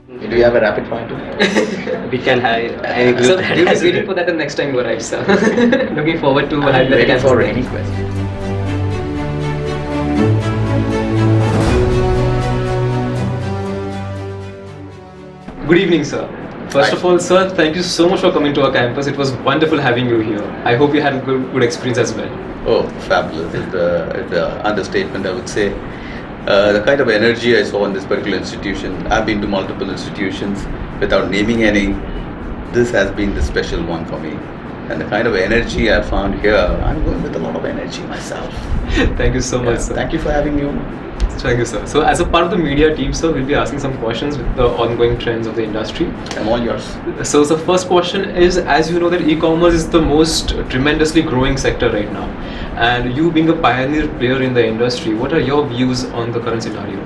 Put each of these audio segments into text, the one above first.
Do you have a rapid fire too? We can have any group So that we'll has be waiting for that the next time you arrive, sir. Looking forward to I'm having that ready campus for again. any question. Good evening, sir. First Hi. of all, sir, thank you so much for coming to our campus. It was wonderful having you here. I hope you had a good experience as well. Oh, fabulous is the understatement, I would say. The kind of energy I saw in this particular institution, I've been to multiple institutions without naming any. This has been the special one for me. And the kind of energy I found here, I'm going with a lot of energy myself. Thank you so much, Yeah, sir. thank you for having me. Thank you, sir. So, as a part of the media team, sir, we'll be asking some questions with the ongoing trends of the industry. I'm all yours. So, the first question is, as you know, that e-commerce is the most tremendously growing sector right now, and you being a pioneer player in the industry, what are your views on the current scenario?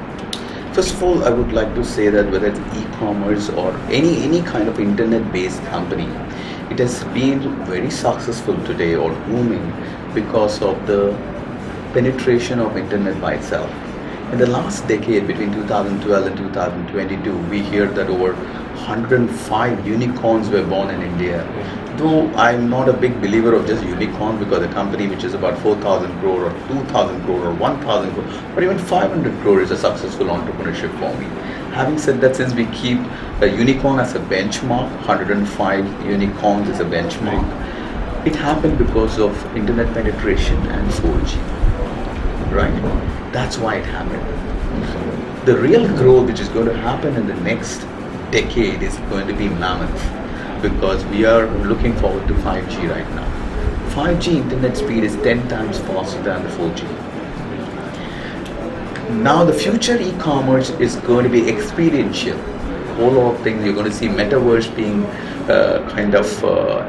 First of all, I would like to say that whether it's e-commerce or any kind of internet-based company, it has been very successful today or booming because of the penetration of internet by itself. In the last decade, between 2012 and 2022, we hear that over 105 unicorns were born in India. Though I'm not a big believer of just unicorn, because a company which is about 4,000 crore or 2,000 crore or 1,000 crore or even 500 crore is a successful entrepreneurship for me. Having said that, since we keep a unicorn as a benchmark, 105 unicorns is a benchmark, it happened because of internet penetration and 4G, right? That's why it happened. The real growth which is going to happen in the next decade is going to be mammoth, because we are looking forward to 5G right now. 5G internet speed is 10 times faster than the 4G. Now the future e-commerce is going to be experiential. Whole lot of things, you're going to see metaverse being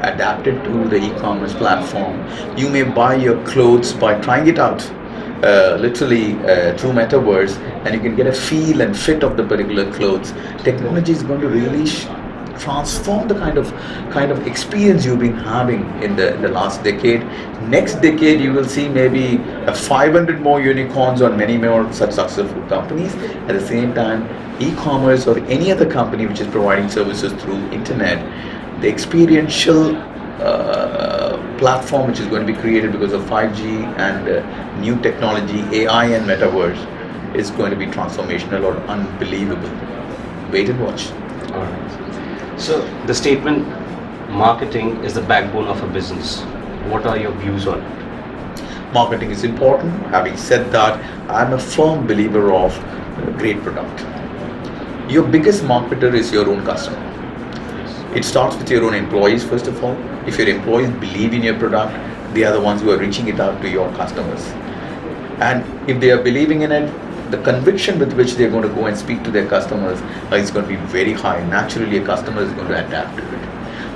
adapted to the e-commerce platform. You may buy your clothes by trying it out literally through metaverse, and you can get a feel and fit of the particular clothes. Technology is going to really transform the kind of experience you've been having in the last decade. Next decade, you will see maybe 500 more unicorns or many more such successful companies. At the same time, e-commerce or any other company which is providing services through internet, the experiential platform which is going to be created because of 5G and new technology, AI and metaverse, is going to be transformational or unbelievable. Wait and watch. All right. So the statement, marketing is the backbone of a business. What are your views on it? Marketing is important. Having said that, I'm a firm believer of great product. Your biggest marketer is your own customer. It starts with your own employees, first of all. If your employees believe in your product, they are the ones who are reaching it out to your customers. And if they are believing in it, the conviction with which they're going to go and speak to their customers is going to be very high. Naturally, a customer is going to adapt to it.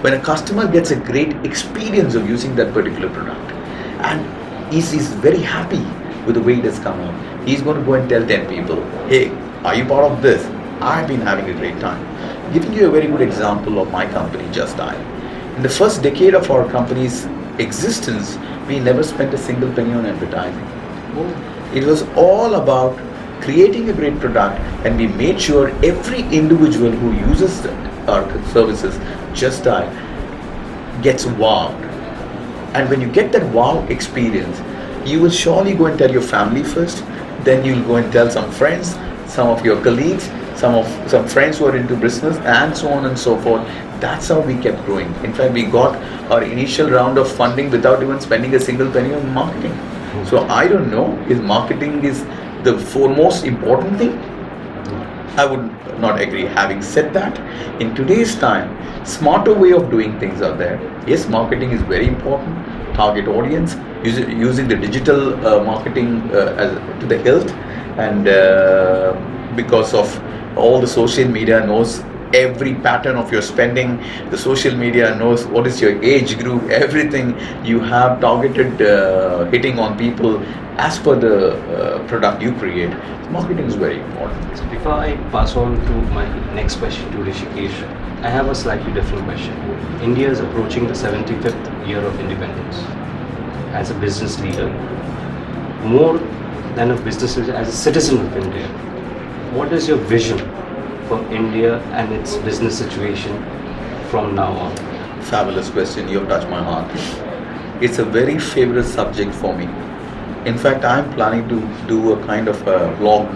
When a customer gets a great experience of using that particular product and is very happy with the way it has come out, he's going to go and tell 10 people, hey, are you part of this? I've been having a great time. Giving you a very good example of my company, Just Dial. In the first decade of our company's existence, we never spent a single penny on advertising. It was all about creating a great product, and we made sure every individual who uses our services, Just Dial, gets wowed. And when you get that wow experience, you will surely go and tell your family first, then you'll go and tell some friends, some of your colleagues, some friends who are into business, and so on and so forth. That's how we kept growing. In fact, we got our initial round of funding without even spending a single penny on marketing. So I don't know if marketing is the foremost important thing. I would not agree. Having said that, in today's time, smarter way of doing things are there. Yes, marketing is very important. Target audience, using the digital marketing to the hilt, and because of all the social media knows every pattern of your spending, the social media knows what is your age group, everything. You have targeted hitting on people as per the product you create. Marketing is very important. So before I pass on to my next question to Rishikesh, I have a slightly different question. India is approaching the 75th year of independence. As a business leader, more than a business leader, as a citizen of India, what is your vision for India and its business situation from now on? Fabulous question. You have touched my heart. It's a very favorite subject for me. In fact, I'm planning to do a kind of a vlog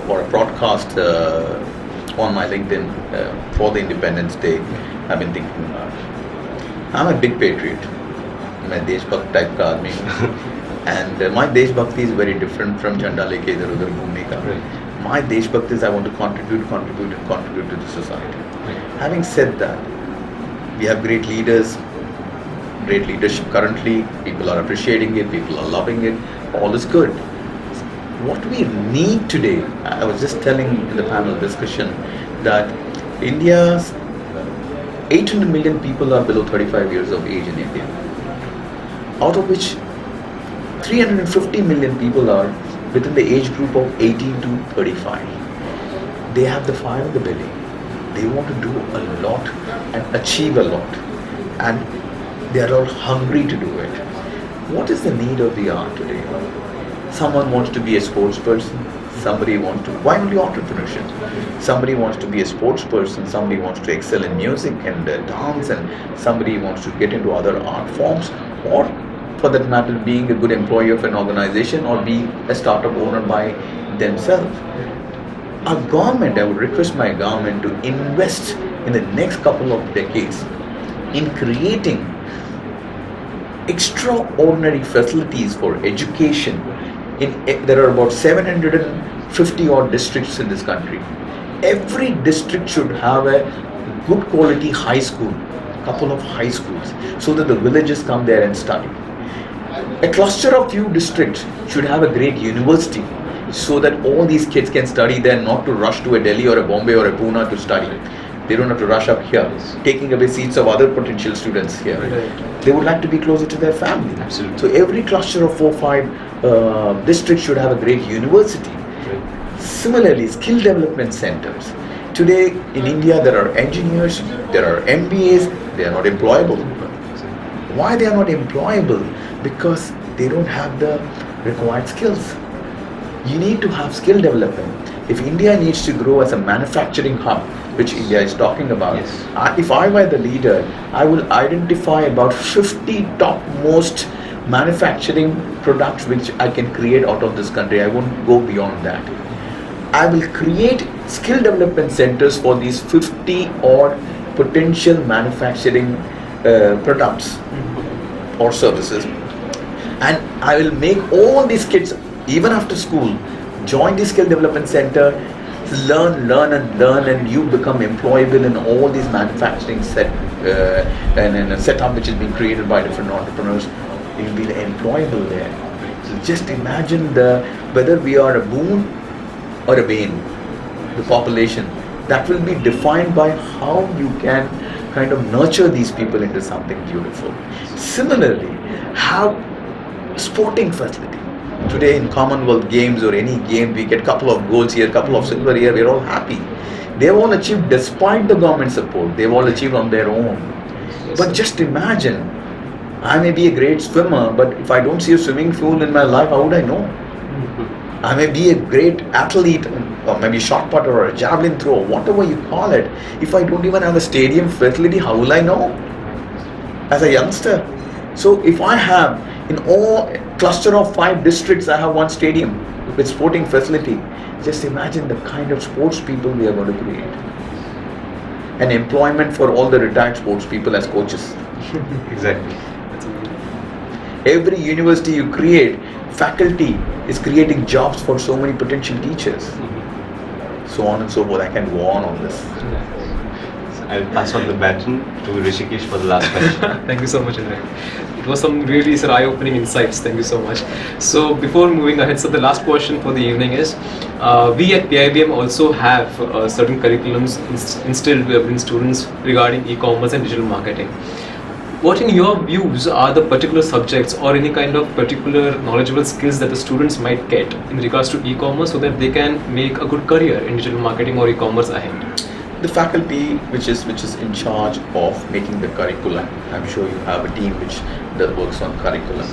or a broadcast on my LinkedIn for the Independence Day. I've been thinking about it. I'm a big patriot. I'm a Deshbhakt type ka aadmi. And my Deshbhakti is very different from Jhanda leke idhar udhar ghumne ka. Right. My Deshbhakti is I want to contribute to the society. Having said that, we have great leaders, great leadership currently. People are appreciating it, people are loving it, all is good. What we need today, I was just telling in the panel discussion that India's 800 million people are below 35 years of age in India, out of which 350 million people are within the age group of 18 to 35. They have the fire in the belly. They want to do a lot and achieve a lot, and they are all hungry to do it. What is the need of the hour today? Someone wants to be a sports person, somebody wants to, why only entrepreneurship? Somebody wants to be a sports person, somebody wants to excel in music and dance, and somebody wants to get into other art forms, or for that matter being a good employee of an organization or be a startup owner by themselves. Our government, I would request my government to invest in the next couple of decades in creating extraordinary facilities for education. There are about 750 odd districts in this country. Every district should have a good quality high school, couple of high schools, so that the villagers come there and study. A cluster of few districts should have a great university, so that all these kids can study there, not to rush to a Delhi or a Bombay or a Pune to study. They don't have to rush up here, taking away seats of other potential students here. Right. They would like to be closer to their family. Absolutely. So every cluster of 4-5 districts should have a great university. Right. Similarly, skill development centers. Today in India there are engineers, there are MBAs, they are not employable. Why they are not employable? Because they don't have the required skills. You need to have skill development. If India needs to grow as a manufacturing hub, which India is talking about, Yes. if I were the leader, I will identify about 50 top most manufacturing products which I can create out of this country. I won't go beyond that. I will create skill development centers for these 50 odd potential manufacturing products or services, and I will make all these kids, even after school, join the skill development center, learn, and you become employable in all these manufacturing and in a setup which is being created by different entrepreneurs. You'll be employable there. So just imagine whether we are a boon or a bane, the population. That will be defined by how you can kind of nurture these people into something beautiful. Similarly, have sporting facility. Today in Commonwealth Games or any game, we get couple of golds here, couple of silver here, we're all happy. They've all achieved despite the government support. They've all achieved on their own. But just imagine, I may be a great swimmer, but if I don't see a swimming pool in my life, how would I know? I may be a great athlete, or maybe shot putter or a javelin thrower, whatever you call it. If I don't even have a stadium facility, how will I know? As a youngster. So if I have in all cluster of 5 districts, I have one stadium with sporting facility. Just imagine the kind of sports people we are going to create. And employment for all the retired sports people as coaches. Exactly. Every university you create, faculty is creating jobs for so many potential teachers. So on and so forth. I can go on this. I'll pass on the baton to Rishikesh for the last question. Thank you so much, Indra. It was some really eye-opening insights. Thank you so much. So before moving ahead, so the last question for the evening is, we at PIBM also have certain curriculums instilled within students regarding e-commerce and digital marketing. What in your views are the particular subjects or any kind of particular knowledgeable skills that the students might get in regards to e-commerce so that they can make a good career in digital marketing or e-commerce ahead? The faculty which is in charge of making the curriculum, I'm sure you have a team that works on curriculum,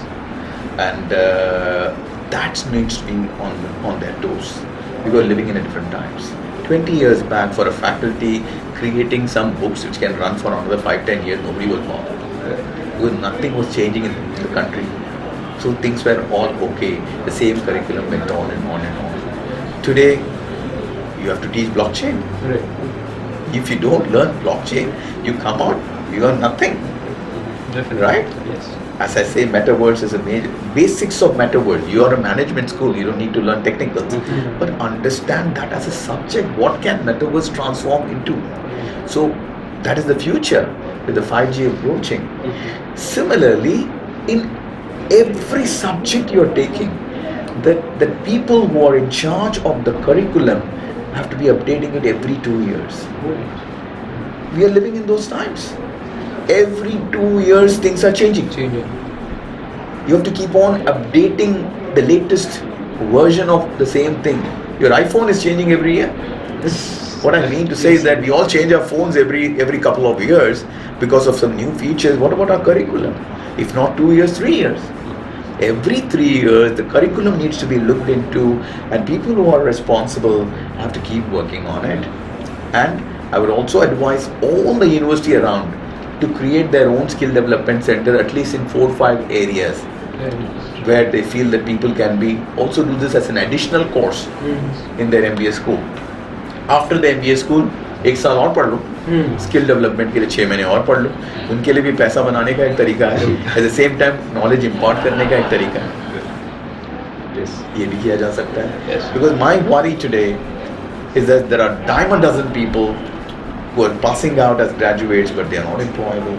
and that needs to be on their toes, because we're living in a different times. 20 years back, for a faculty creating some books which can run for another 5-10 years, nobody was bothered. Because nothing was changing in the country. So things were all okay. The same curriculum went on and on and on. Today, you have to teach blockchain. Right. If you don't learn blockchain, you come out, you learn nothing. Definitely. Right? Yes. As I say, metaverse is a major basics of metaverse. You are a management school, you don't need to learn technicals, but understand that as a subject. What can metaverse transform into? So that is the future with the 5G approaching. Similarly, in every subject you are taking, the people who are in charge of the curriculum have to be updating it every 2 years. We are living in those times. Every 2 years things are changing. You have to keep on updating the latest version of the same thing. Your iPhone is changing every year. What I mean to say is that we all change our phones every couple of years because of some new features. What about our curriculum? If not 2 years, 3 years. Every 3 years, the curriculum needs to be looked into, and people who are responsible have to keep working on it. And I would also advise all the university around to create their own skill development center, at least in 4 or 5 areas, where they feel that people can be also do this as an additional course in their MBA school. After the MBA school, 1 साल और पढ़ लो, skill development के लिए 6 महीने और पढ़ लो. उनके लिए भी पैसा बनाने का एक तरीका है, at the same time knowledge impart करने का एक तरीका है. ये भी किया जा सकता है. Because my worry today is that there are dime a dozen people who are passing out as graduates, but they are not employable.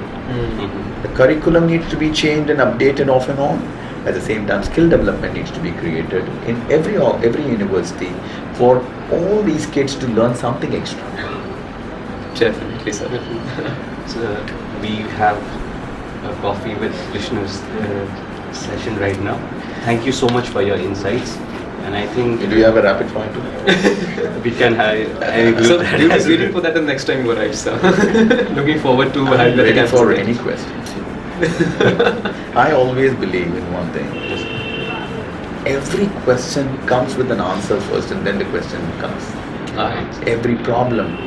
The curriculum needs to be changed and updated off and on. At the same time, skill development needs to be created in every university for all these kids to learn something extra. Definitely, sir. So we have a coffee with listeners session right now. Thank you so much for your insights. And I think Do you have a rapid fire too? we can have. I agree So with that we'll as be waiting well. for that the next time you arrive, sir. Looking forward to I'm having that ready again. for any questions. I always believe in one thing. Every question comes with an answer first, and then the question comes. Every problem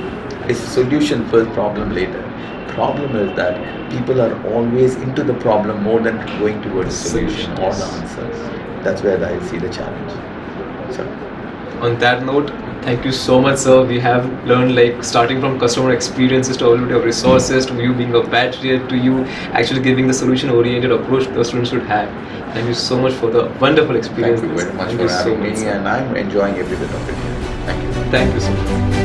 is solution first, problem later. Problem is that people are always into the problem more than going towards solution or the answers. That's where I see the challenge. So, On that note, thank you so much, sir. We have learned, like, starting from customer experiences to availability of resources to you being a patriot to you actually giving the solution-oriented approach the students should have. Thank you so much for the wonderful experience. thank you very much Thank for you so having much, me, sir. and I'm enjoying every bit of it. Thank you. Thank you so much.